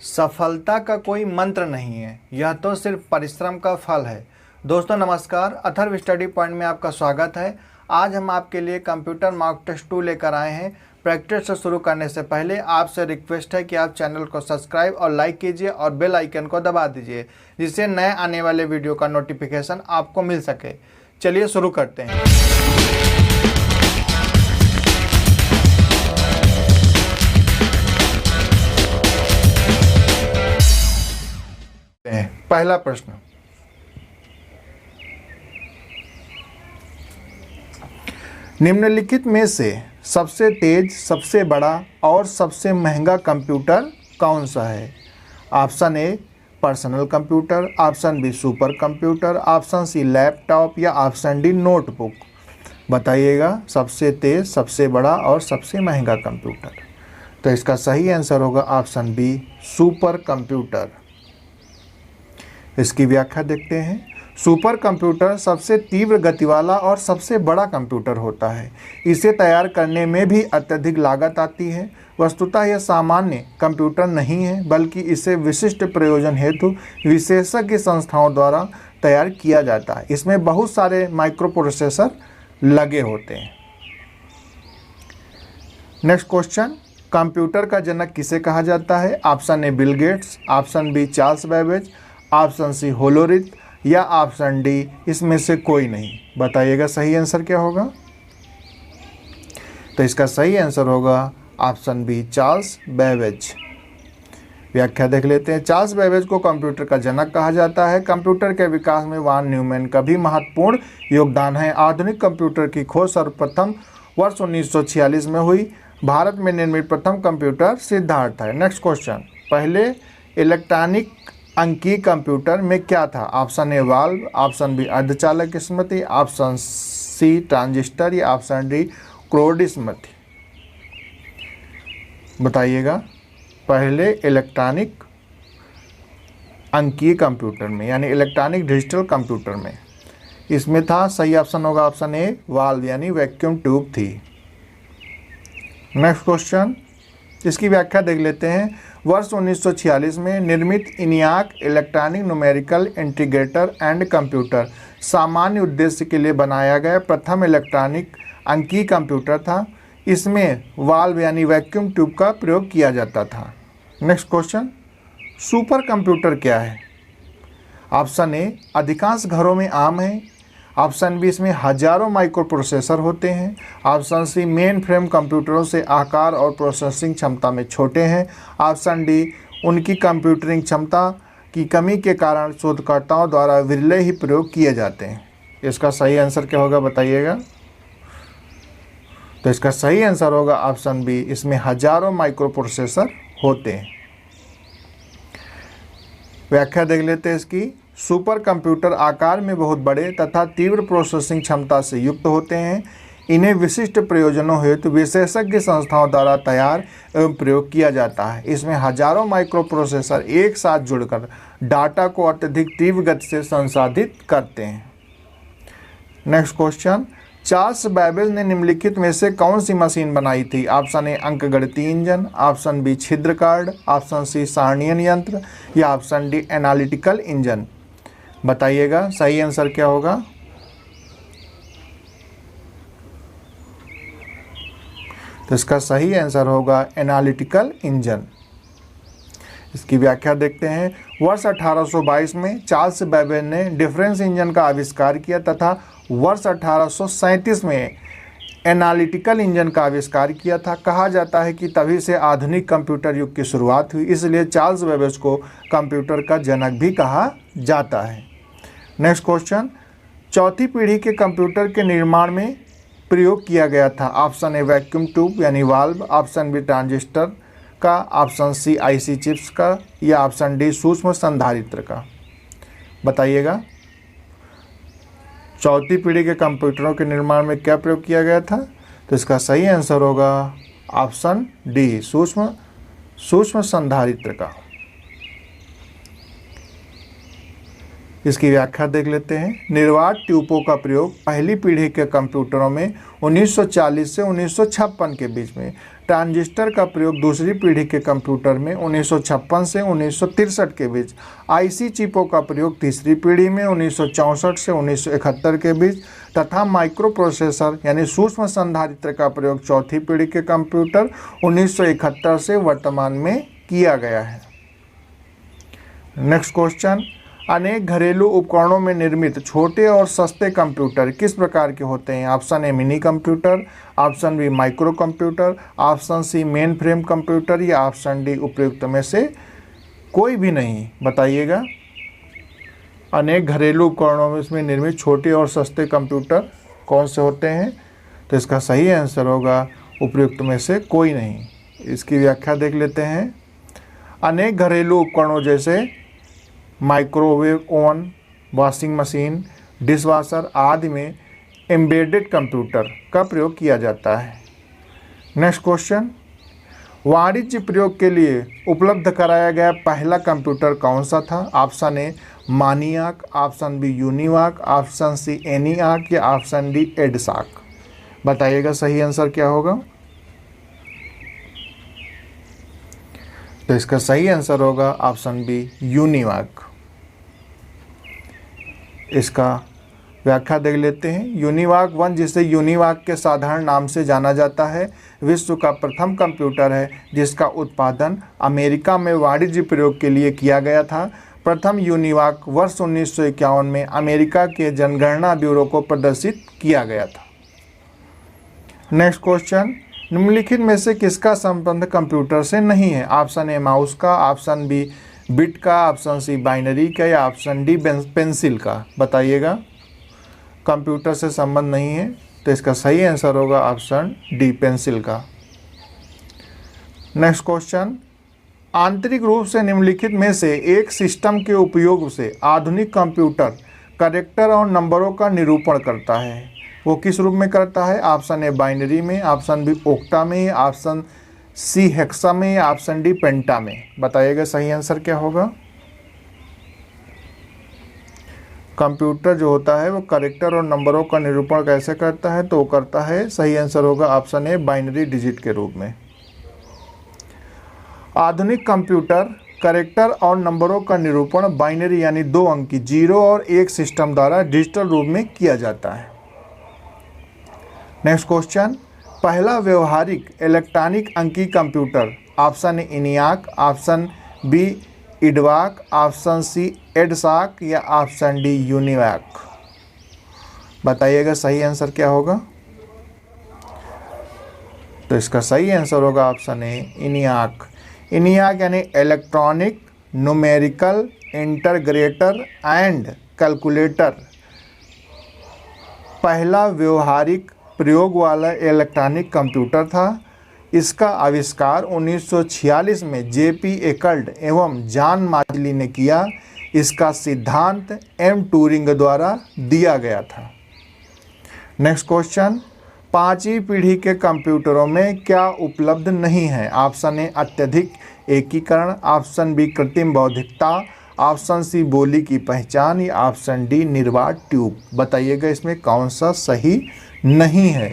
सफलता का कोई मंत्र नहीं है, यह तो सिर्फ परिश्रम का फल है। दोस्तों नमस्कार, अथर्व स्टडी पॉइंट में आपका स्वागत है। आज हम आपके लिए कंप्यूटर मॉक टेस्ट 2 लेकर आए हैं। प्रैक्टिस से शुरू करने से पहले आपसे रिक्वेस्ट है कि आप चैनल को सब्सक्राइब और लाइक कीजिए और बेल आइकन को दबा दीजिए, जिससे नए आने वाले वीडियो का नोटिफिकेशन आपको मिल सके। चलिए शुरू करते हैं। पहला प्रश्न, निम्नलिखित में से सबसे तेज, सबसे बड़ा और सबसे महंगा कंप्यूटर कौन सा है? Option A personal computer, option B super computer, option C laptop या ऑप्शन डी नोटबुक। बताइएगा सबसे तेज, सबसे बड़ा और सबसे महंगा कंप्यूटर। तो इसका सही आंसर होगा ऑप्शन बी सुपर कंप्यूटर। इसकी व्याख्या देखते हैं। सुपर कंप्यूटर सबसे तीव्र गति वाला और सबसे बड़ा कंप्यूटर होता है। इसे तैयार करने में भी अत्यधिक लागत आती है। वस्तुतः यह सामान्य कंप्यूटर नहीं है, बल्कि इसे विशिष्ट प्रयोजन हेतु विशेषज्ञ संस्थाओं द्वारा तैयार किया जाता है। इसमें बहुत सारे माइक्रो प्रोसेसर लगे होते हैं। नेक्स्ट क्वेश्चन, कंप्यूटर का जनक किसे कहा जाता है? Option A Bill Gates, option B Charles Babbage, option C Hollerith या ऑप्शन डी इसमें से कोई नहीं। बताइएगा सही आंसर क्या होगा? तो इसका सही आंसर होगा ऑप्शन बी चार्ल्स बेबेज। व्याख्या देख लेते हैं। चार्ल्स बेबेज को कंप्यूटर का जनक कहा जाता है। कंप्यूटर के विकास में वॉन न्यूमैन का भी महत्वपूर्ण योगदान है। आधुनिक कंप्यूटर की खोज सर्वप्रथम वर्ष 1946 में हुई। भारत में निर्मित प्रथम कंप्यूटर सिद्धार्थ है। नेक्स्ट क्वेश्चन, पहले इलेक्ट्रॉनिक अंकीय कंप्यूटर में क्या था? Option A valve, option B अर्धचालक स्मृति, ऑप्शन सी ट्रांजिस्टर या ऑप्शन डी क्रोड स्मृति। बताइएगा पहले इलेक्ट्रॉनिक अंकीय कंप्यूटर में यानी इलेक्ट्रॉनिक डिजिटल कंप्यूटर में इसमें था। सही ऑप्शन होगा ऑप्शन ए वाल्व यानी वैक्यूम ट्यूब थी। नेक्स्ट क्वेश्चन, इसकी व्याख्या देख लेते हैं। वर्ष 1946 में निर्मित इनियाक electronic numerical integrator and computer सामान्य उद्देश्य के लिए बनाया गया प्रथम इलेक्ट्रॉनिक अंकीय कंप्यूटर था। इसमें वाल्व यानी वैक्यूम ट्यूब का प्रयोग किया जाता था। नेक्स्ट क्वेश्चन, सुपर कंप्यूटर क्या है? ऑप्शन ए अधिकांश घरों में आम है, ऑप्शन बी इसमें हजारों माइक्रो प्रोसेसर होते हैं, ऑप्शन सी मेन फ्रेम कंप्यूटरों से आकार और प्रोसेसिंग क्षमता में छोटे हैं, ऑप्शन डी उनकी कंप्यूटरिंग क्षमता की कमी के कारण शोधकर्ताओं द्वारा विरले ही प्रयोग किए जाते हैं। इसका सही आंसर क्या होगा बताइएगा? तो इसका सही आंसर होगा ऑप्शन बी, इसमें हजारों माइक्रो प्रोसेसर होते हैं। व्याख्या देख लेते हैं इसकी। सुपर कंप्यूटर आकार में बहुत बड़े तथा तीव्र प्रोसेसिंग क्षमता से युक्त होते हैं। इन्हें विशिष्ट प्रयोजनों हेतु विशेषज्ञ संस्थाओं द्वारा तैयार एवं प्रयोग किया जाता है। इसमें हजारों माइक्रो प्रोसेसर एक साथ जुड़कर डाटा को अत्यधिक तीव्र गति से संसाधित करते हैं। नेक्स्ट क्वेश्चन, चार्ल्स बेबेज ने निम्नलिखित में से कौन सी मशीन बनाई थी? ऑप्शन ए अंकगणितीय इंजन, ऑप्शन बी छिद्र कार्ड, ऑप्शन सी सारणीयन यंत्र या ऑप्शन डी एनालिटिकल इंजन। बताइएगा सही आंसर क्या होगा? तो इसका सही आंसर होगा एनालिटिकल इंजन। इसकी व्याख्या देखते हैं। वर्ष 1822 में चार्ल्स बेबेज ने डिफरेंस इंजन का आविष्कार किया तथा वर्ष 1837 में एनालिटिकल इंजन का आविष्कार किया था। कहा जाता है कि तभी से आधुनिक कंप्यूटर युग की शुरुआत हुई, इसलिए चार्ल्स बेबेज को कंप्यूटर का जनक भी कहा जाता है। नेक्स्ट क्वेश्चन, चौथी पीढ़ी के कंप्यूटर के निर्माण में प्रयोग किया गया था। ऑप्शन ए वैक्यूम ट्यूब यानी वाल्व, ऑप्शन बी ट्रांजिस्टर का, ऑप्शन सी आईसी चिप्स का या ऑप्शन डी सूक्ष्म संधारित्र का। बताइएगा चौथी पीढ़ी के कंप्यूटरों के निर्माण में क्या प्रयोग किया गया था? तो इसका सही आंसर होगा ऑप्शन डी सूक्ष्म संधारित्र का। इसकी व्याख्या देख लेते हैं। निर्वात ट्यूबों का प्रयोग पहली पीढ़ी के कंप्यूटरों में 1940 से 1956 के बीच में ट्रांजिस्टर का प्रयोग दूसरी पीढ़ी के कंप्यूटर में 1956 से 1963 के बीच, आईसी चिपों का प्रयोग तीसरी पीढ़ी में 1964 से 1971 के बीच तथा माइक्रो प्रोसेसर यानी सूक्ष्म संधारित्र का प्रयोग चौथी पीढ़ी के कंप्यूटर 1971 से वर्तमान में किया गया है। नेक्स्ट क्वेश्चन, अनेक घरेलू उपकरणों में निर्मित छोटे और सस्ते कंप्यूटर किस प्रकार के होते हैं? Option A mini computer, option B micro computer, option C mainframe computer या ऑप्शन डी उपयुक्त में से कोई भी नहीं। बताइएगा। अनेक घरेलू उपकरणों में इसमें निर्मित छोटे और सस्ते कंप्यूटर कौन से होते हैं? तो इसका सही आंसर होगा उपयुक्त में से कोई नहीं। इसकी व्याख्या देख लेते हैं। अनेक घरेलू उपकरणों जैसे microwave oven, washing machine, dishwasher आदि में एम्बेडेड कंप्यूटर का प्रयोग किया जाता है। नेक्स्ट क्वेश्चन, वाणिज्य प्रयोग के लिए उपलब्ध कराया गया पहला कंप्यूटर कौन सा था? Option A MANIAC, option B UNIVAC, option C ENIAC या ऑप्शन डी एडसाक। बताइएगा सही आंसर क्या होगा? तो इसका सही आंसर होगा ऑप्शन बी यूनिवाक। इसका व्याख्या देख लेते हैं। यूनिवाक 1, जिसे यूनिवाक के साधारण नाम से जाना जाता है, विश्व का प्रथम कंप्यूटर है जिसका उत्पादन अमेरिका में वाणिज्य प्रयोग के लिए किया गया था। प्रथम यूनिवाक वर्ष 1951 में अमेरिका के जनगणना ब्यूरो को प्रदर्शित किया गया था। नेक्स्ट क्वेश्चन, निम्नलिखित में से किसका संबंध कंप्यूटर से नहीं है? ऑप्शन ए माउस का, ऑप्शन बी बिट का, ऑप्शन सी बाइनरी का या ऑप्शन डी पेंसिल का। बताइएगा। कंप्यूटर से संबंध नहीं है तो इसका सही आंसर होगा ऑप्शन डी पेंसिल का। नेक्स्ट क्वेश्चन, आंतरिक रूप से निम्नलिखित में से एक सिस्टम के उपयोग से आधुनिक कंप्यूटर कैरेक्टर और नंबरों का निरूपण करता है, वो किस रूप में करता है? ऑप्शन ए बाइनरी में, ऑप्शन बी ओक्टा में, ऑप्शन सी हेक्सा में या ऑप्शन डी पेंटा में। बताइएगा सही आंसर क्या होगा? कंप्यूटर जो होता है वो कैरेक्टर और नंबरों का निरूपण कैसे करता है? तो वो करता है, सही आंसर होगा ऑप्शन ए बाइनरी डिजिट के रूप में। आधुनिक कंप्यूटर कैरेक्टर और नंबरों का निरूपण बाइनरी यानी 2 अंकी 0 और 1 सिस्टम द्वारा डिजिटल रूप में किया जाता है। नेक्स्ट क्वेश्चन, पहला व्यवहारिक इलेक्ट्रॉनिक अंकी computer, option A ENIAC, option B EDVAC, option C EDSAC या ऑप्शन डी यूनिवाक। बताइएगा सही आंसर क्या होगा? तो इसका सही आंसर होगा ऑप्शन ए इनियाक। इनियाक यानी electronic numerical integrator and calculator पहला व्यवहारिक प्रयोग वाला इलेक्ट्रॉनिक कंप्यूटर था। इसका आविष्कार 1946 में जेपी एकल्ड एवं जॉन मार्जली ने किया। इसका सिद्धांत एम ट्यूरिंग द्वारा दिया गया था। नेक्स्ट क्वेश्चन, 5वीं पीढ़ी के कंप्यूटरों में क्या उपलब्ध नहीं है? ऑप्शन ए अत्यधिक एकीकरण, ऑप्शन बी कृत्रिम बौद्धिकता, ऑप्शन सी बोली की पहचान या ऑप्शन डी निर्वात ट्यूब। बताइएगा इसमें कौन सा सही नहीं है?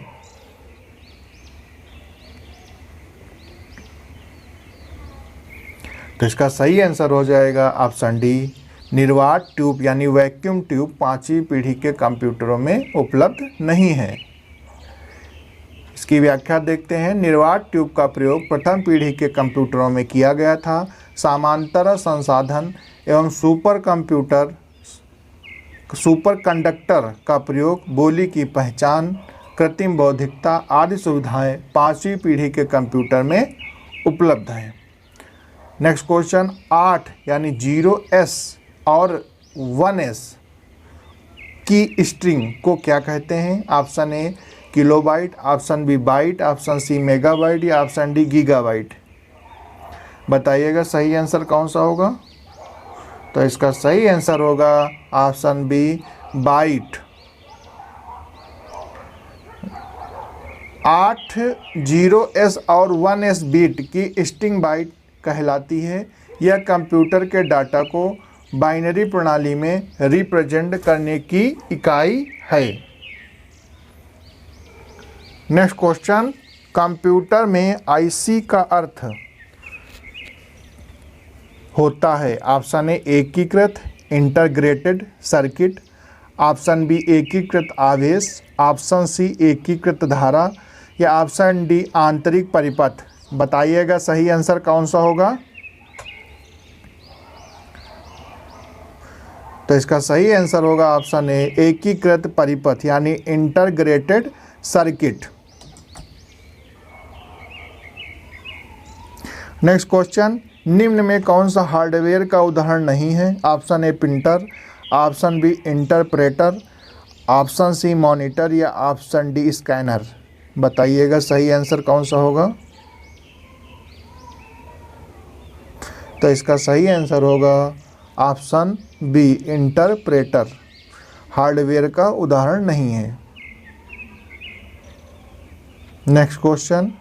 तो इसका सही आंसर हो जाएगा ऑप्शन डी निर्वात ट्यूब यानी वैक्यूम ट्यूब 5वीं पीढ़ी के कंप्यूटरों में उपलब्ध नहीं है। इसकी व्याख्या देखते हैं। निर्वात ट्यूब का प्रयोग प्रथम पीढ़ी के कंप्यूटरों में किया गया था। समांतर संसाधन एवं सुपर कंडक्टर का प्रयोग, बोली की पहचान, कृत्रिम बौद्धिकता आदि सुविधाएं 5वीं पीढ़ी के कंप्यूटर में उपलब्ध हैं। नेक्स्ट क्वेश्चन, 8 यानी 0S और 1S की स्ट्रिंग को क्या कहते हैं? Option A kilobyte, option B byte, option C megabyte या ऑप्शन डी गीगाबाइट। बताइएगा सही आंसर कौन सा होगा? तो इसका सही आंसर होगा ऑप्शन बी बाइट। 8 0S और 1S बीट की स्ट्रिंग बाइट कहलाती है। यह कंप्यूटर के डाटा को बाइनरी प्रणाली में रिप्रेजेंट करने की इकाई है। नेक्स्ट क्वेश्चन, कंप्यूटर में आईसी का अर्थ होता है ऑप्शन ए एकीकृत इंटीग्रेटेड सर्किट, ऑप्शन बी एकीकृत आवेश, ऑप्शन सी एकीकृत धारा या ऑप्शन डी आंतरिक परिपथ। बताइएगा सही आंसर कौन सा होगा। तो इसका सही आंसर होगा ऑप्शन ए एकीकृत परिपथ यानी इंटीग्रेटेड सर्किट। नेक्स्ट क्वेश्चन, निम्न में कौन सा हार्डवेयर का उदाहरण नहीं है। Option A printer, option B interpreter, option C monitor या ऑप्शन डी स्कैनर। बताइएगा सही आंसर कौन सा होगा। तो इसका सही आंसर होगा ऑप्शन बी इंटरप्रेटर, हार्डवेयर का उदाहरण नहीं है। नेक्स्ट क्वेश्चन,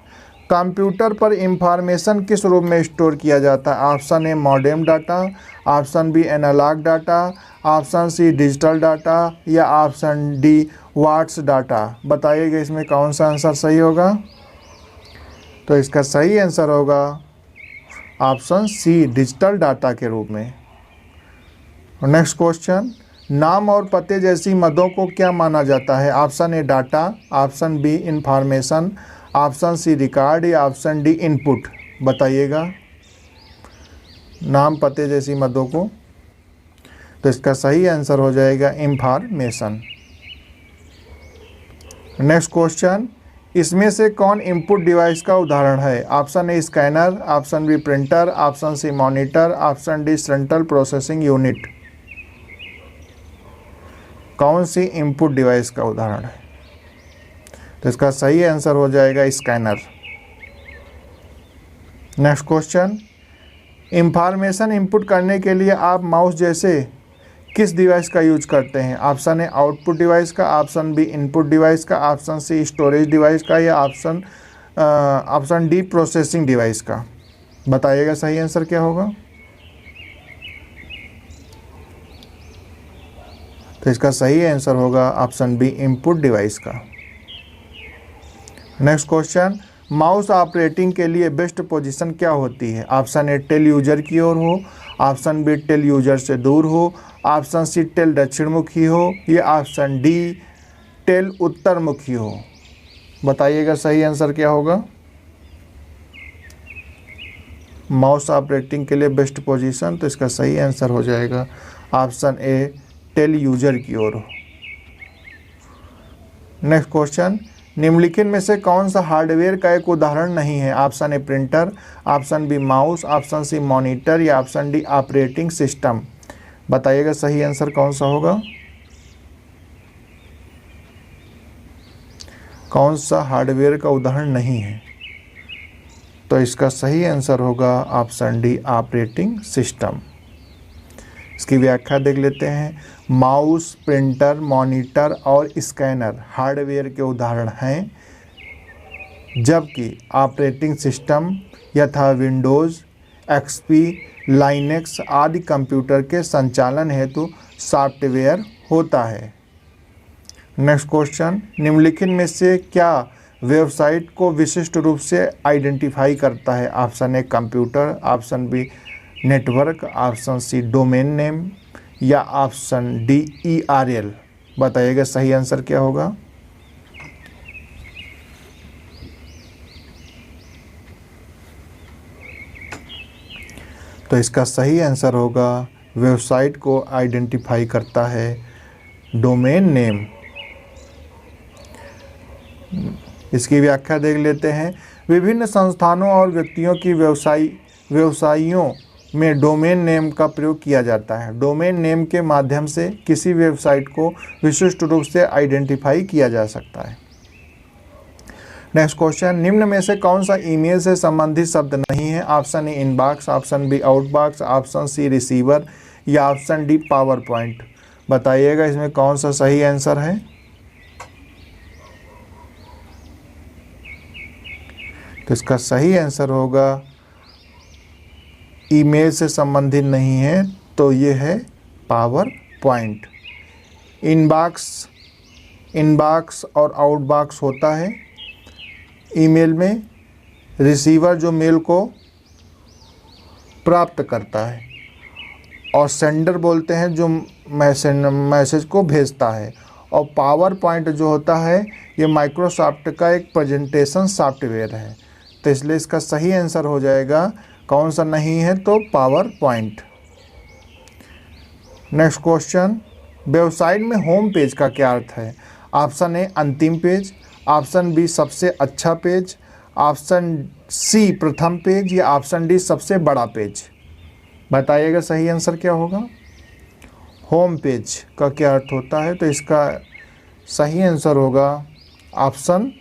कंप्यूटर पर इंफॉर्मेशन किस रूप में स्टोर किया जाता है। Option A modem data, option B analog data, option C digital data या ऑप्शन डी वाट्स डाटा। बताइएगा इसमें कौन सा आंसर सही होगा। तो इसका सही आंसर होगा ऑप्शन सी डिजिटल डाटा के रूप में। नेक्स्ट क्वेश्चन, नाम और पते जैसी मदों को क्या माना जाता है। Option A data, option B information, option C record या ऑप्शन डी इनपुट। बताइएगा नाम पते जैसी मदों को। तो इसका सही आंसर हो जाएगा इंफॉर्मेशन। नेक्स्ट क्वेश्चन, इसमें से कौन इनपुट डिवाइस का उदाहरण है। Option A scanner, option B printer, option C monitor, option D central processing unit. कौन सी इनपुट डिवाइस का उदाहरण है। तो इसका सही आंसर हो जाएगा scanner. Next question, information input करने के लिए आप माउस जैसे किस डिवाइस का यूज करते हैं। ऑप्शन ए आउटपुट डिवाइस का, ऑप्शन बी इनपुट डिवाइस का, ऑप्शन सी स्टोरेज डिवाइस का या ऑप्शन डी प्रोसेसिंग डिवाइस का। बताइएगा सही आंसर क्या होगा। तो इसका सही आंसर होगा ऑप्शन बी इनपुट डिवाइस का। नेक्स्ट क्वेश्चन, माउस ऑपरेटिंग के लिए बेस्ट पोजीशन क्या होती है। ऑप्शन ए टेल यूजर की ओर हो, ऑप्शन बी टेल यूजर से दूर हो, ऑप्शन सी टेल दक्षिणमुखी हो या ऑप्शन डी टेल उत्तरमुखी हो। बताइएगा सही आंसर क्या होगा। माउस ऑपरेटिंग के लिए बेस्ट पोजीशन, तो इसका सही आंसर हो जाएगा ऑप्शन ए टेल यूजर की ओर हो। नेक्स्ट क्वेश्चन, निम्नलिखित में से कौन सा हार्डवेयर का एक उदाहरण नहीं है। Option A printer, option B mouse, option C monitor या ऑप्शन डी ऑपरेटिंग सिस्टम। बताइएगा सही आंसर कौन सा होगा। कौन सा हार्डवेयर का उदाहरण नहीं है। तो इसका सही आंसर होगा ऑप्शन डी ऑपरेटिंग सिस्टम। इसकी व्याख्या देख लेते हैं। माउस, प्रिंटर, मॉनिटर और स्कैनर हार्डवेयर के उदाहरण हैं, जबकि ऑपरेटिंग सिस्टम यथा विंडोज़, एक्सपी, लाइनेक्स आदि कंप्यूटर के संचालन हेतु सॉफ्टवेयर होता है। नेक्स्ट क्वेश्चन, निम्नलिखित में से क्या वेबसाइट को विशिष्ट रूप से आइडेंटिफाई करता है। Option A computer, option B network, option C domain name या ऑप्शन डी URL। बताइएगा सही आंसर क्या होगा। तो इसका सही आंसर होगा वेबसाइट को आइडेंटिफाई करता है डोमेन नेम। इसकी व्याख्या देख लेते हैं। विभिन्न संस्थानों और व्यक्तियों की व्यवसायियों में डोमेन नेम का प्रयोग किया जाता है। डोमेन नेम के माध्यम से किसी वेबसाइट को विशिष्ट रूप से आइडेंटिफाई किया जा सकता है। नेक्स्ट क्वेश्चन, निम्न में से कौन सा ईमेल से संबंधित शब्द नहीं है। Option A inbox, option B outbox, option C receiver या ऑप्शन डी पावर पॉइंट। बताइएगा इसमें कौन सा सही आंसर है। तो इसका सही आंसर होगा ईमेल से संबंधित नहीं है, तो ये है पावर पॉइंट। इनबॉक्स और आउटबॉक्स होता है। ईमेल में रिसीवर जो मेल को प्राप्त करता है, और सेंडर बोलते हैं जो मैसेज को भेजता है। और पावर पॉइंट जो होता है ये माइक्रोसॉफ्ट का एक प्रेजेंटेशन सॉफ्टवेयर है, तो इसलिए इसका सही आंसर हो जाएगा, कौन सा नहीं है तो power point. Next question, website में होम पेज का क्या अर्थ है? ऑप्शन ए अंतिम पेज, ऑप्शन बी सबसे अच्छा पेज, ऑप्शन सी प्रथम पेज, या ऑप्शन डी सबसे बड़ा पेज। बताइएगा सही आंसर क्या होगा। होम पेज का क्या अर्थ होता है? तो इसका सही आंसर होगा ऑप्शन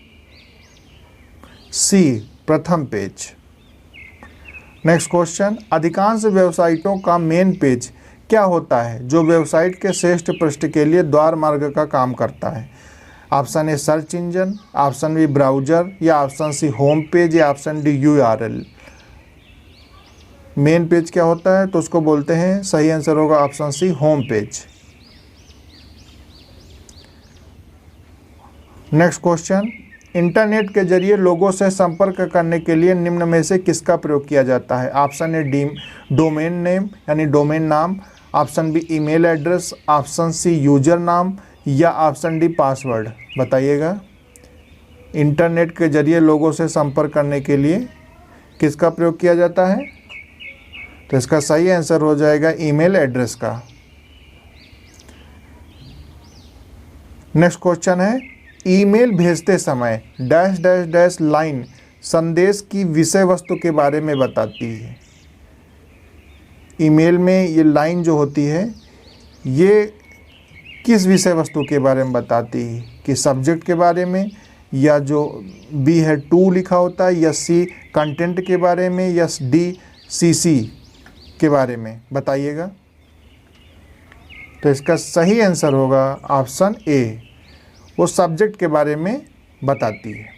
सी प्रथम पेज। नेक्स्ट क्वेश्चन, अधिकांश वेबसाइटों का मेन पेज क्या होता है जो वेबसाइट के श्रेष्ठ पृष्ठ के लिए द्वार मार्ग का काम करता है? Option A search engine, option B browser, या ऑप्शन सी होम पेज, या option D URL। Main page क्या होता है तो उसको बोलते हैं, सही आंसर होगा option C home page. Next question, internet के जरिए लोगों से संपर्क करने के लिए निम्न में से किसका प्रयोग किया जाता है? ऑप्शन ए डोमेन नेम यानी डोमेन नाम, option B email address, option C user नाम, या ऑप्शन डी पासवर्ड। बताइएगा। इंटरनेट के जरिए लोगों से संपर्क करने के लिए किसका प्रयोग किया जाता है? तो इसका सही आंसर हो जाएगा ईमेल एड्रेस का। नेक्स्ट क्वेश्चन है, ईमेल भेजते समय डैश डैश डैश लाइन संदेश की विषय वस्तु के बारे में बताती है। ईमेल में ये लाइन जो होती है ये किस विषय वस्तु के बारे में बताती है? कि सब्जेक्ट के बारे में, या जो बी है टू लिखा होता है, या सी कंटेंट के बारे में, या डी CC के बारे में। बताइएगा। तो इसका सही आंसर होगा ऑप्शन ए, वो सब्जेक्ट के बारे में बताती है।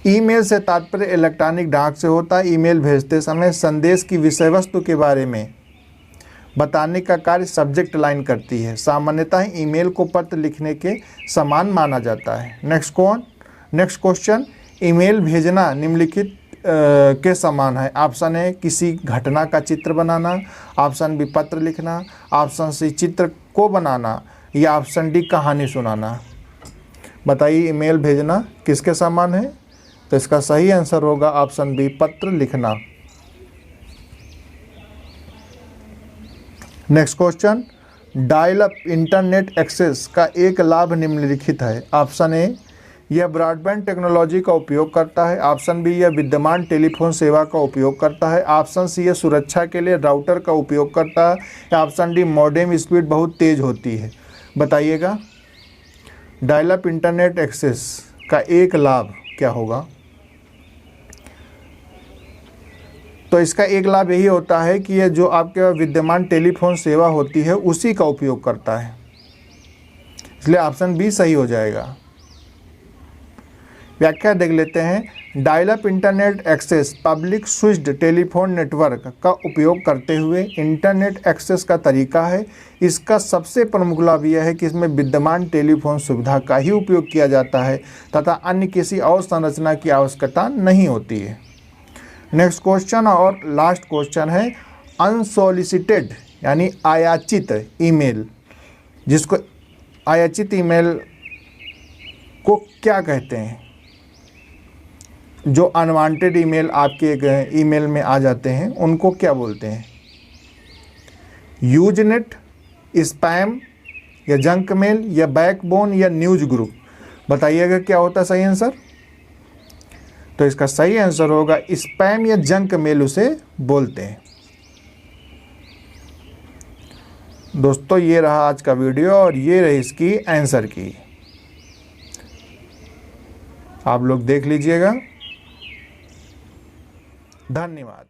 ईमेल से तात्पर्य इलेक्ट्रॉनिक डाक से होता है। ईमेल भेजते समय संदेश की विषय वस्तु के बारे में बताने का कार्य सब्जेक्ट लाइन करती है। सामान्यतः ईमेल को पत्र लिखने के समान माना जाता है। नेक्स्ट क्वेश्चन, ईमेल भेजना निम्नलिखित के समान है। ऑप्शन ए किसी घटना का चित्र बनाना, ऑप्शन बी पत्र लिखना, ऑप्शन सी चित्र को बनाना, या ऑप्शन डी कहानी सुनाना। बताइए ईमेल भेजना किसके समान है? तो इसका सही आंसर होगा ऑप्शन बी पत्र लिखना। Next question, dial up internet access का एक लाभ निम्नलिखित है। ऑप्शन ए यह ब्रॉडबैंड टेक्नोलॉजी का उपयोग करता है, ऑप्शन बी यह विद्यमान टेलीफोन सेवा का उपयोग करता है, ऑप्शन सी यह सुरक्षा के लिए राउटर का उपयोग करता है, या ऑप्शन डी मॉडेम स्पीड बहुत तेज़ होती है। बताइएगा। डायल अप इंटरनेट एक्सेस का एक लाभ क्या होगा? तो इसका एक लाभ यही होता है कि यह जो आपके विद्यमान टेलीफोन सेवा होती है उसी का उपयोग करता है, इसलिए ऑप्शन बी सही हो जाएगा। व्याख्या देख लेते हैं। Dial up internet access public switched telephone network का उपयोग करते हुए इंटरनेट एक्सेस का तरीका है। इसका सबसे प्रमुख लाभ यह है कि इसमें विद्यमान टेलीफोन सुविधा का ही उपयोग किया जाता है तथा अन्य किसी और संरचना की आवश्यकता नहीं होती है। नेक्स्ट क्वेश्चन और लास्ट क्वेश्चन है, अनसोलिसिटेड यानी अयाचित ईमेल, जिसको अयाचित ईमेल को क्या कहते हैं? जो अनवांटेड ईमेल आपके ईमेल में आ जाते हैं उनको क्या बोलते हैं? यूजनेट, स्पैम, या जंक मेल, या बैकबोन, या न्यूज ग्रुप। बताइएगा क्या होता है सही आंसर? तो इसका सही आंसर होगा स्पैम या जंक मेल उसे बोलते हैं। दोस्तों ये रहा आज का वीडियो और ये रही इसकी आंसर की, आप लोग देख लीजिएगा। धन्यवाद।